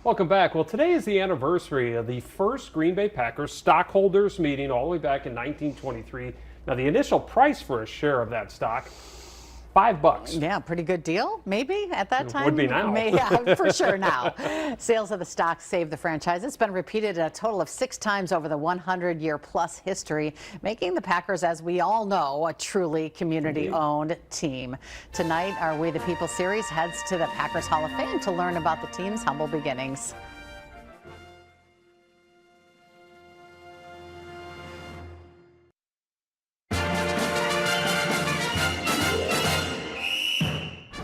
Welcome back. Well, today is the anniversary of the first Green Bay Packers stockholders meeting all the way back in 1923. Now, the initial price for a share of that stock, $5. Yeah, pretty good deal, maybe at that time. Would be now. Yeah, for sure now. Sales of the stock saved the franchise. It's been repeated a total of 6 times over the 100-year-plus history, making the Packers, as we all know, a truly community-owned team. Tonight, our We the People series heads to the Packers Hall of Fame to learn about the team's humble beginnings.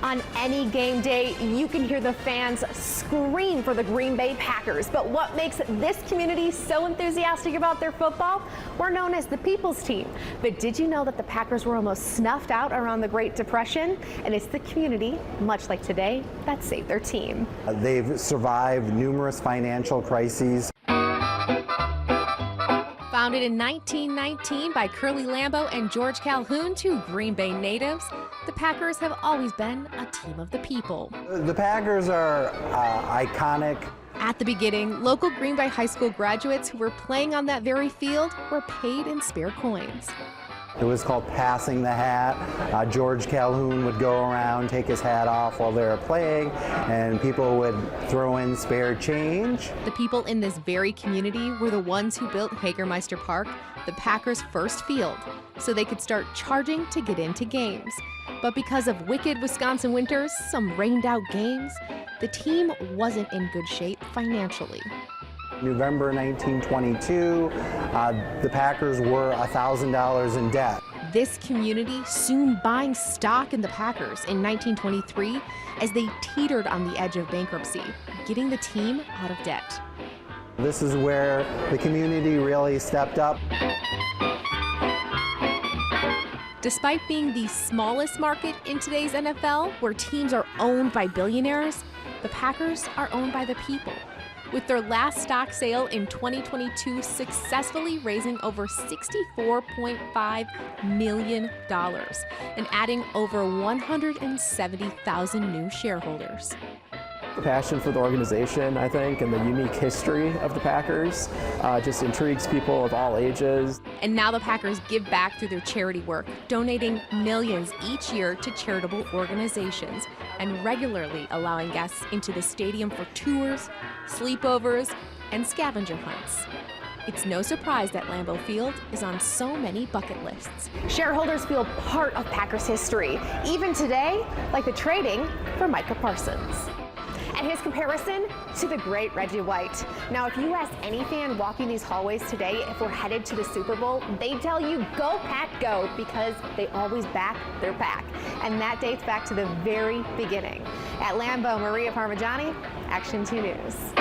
On any game day, you can hear the fans scream for the Green Bay Packers. But what makes this community so enthusiastic about their football? We're known as the People's Team. But did you know that the Packers were almost snuffed out around the Great Depression? And it's the community, much like today, that saved their team. They've survived numerous financial crises. Founded in 1919 by Curly Lambeau and George Calhoun, two Green Bay natives, the Packers have always been a team of the people. The Packers are iconic. At the beginning, local Green Bay High School graduates who were playing on that very field were paid in spare coins. It was called passing the hat. George Calhoun would go around, take his hat off while they were playing, and people would throw in spare change. The people in this very community were the ones who built Hagermeister Park, the Packers' first field, so they could start charging to get into games. But because of wicked Wisconsin winters, some rained-out games, the team wasn't in good shape financially. November 1922, the Packers were $1,000 in debt. This community soon buying stock in the Packers in 1923 as they teetered on the edge of bankruptcy, getting the team out of debt. This is where the community really stepped up. Despite being the smallest market in today's NFL, where teams are owned by billionaires, the Packers are owned by the people, with their last stock sale in 2022 successfully raising over $64.5 million and adding over 170,000 new shareholders. The passion for the organization, I think, and the unique history of the Packers just intrigues people of all ages. And now the Packers give back through their charity work, donating millions each year to charitable organizations and regularly allowing guests into the stadium for tours, sleepovers, and scavenger hunts. It's no surprise that Lambeau Field is on so many bucket lists. Shareholders feel part of Packers history, even today, like the trading for Micah Parsons. And his comparison to the great Reggie White. Now, if you ask any fan walking these hallways today if we're headed to the Super Bowl, they tell you, go Pack, go, because they always back their pack. And that dates back to the very beginning. At Lambeau, Maria Parmigiani, Action 2 News.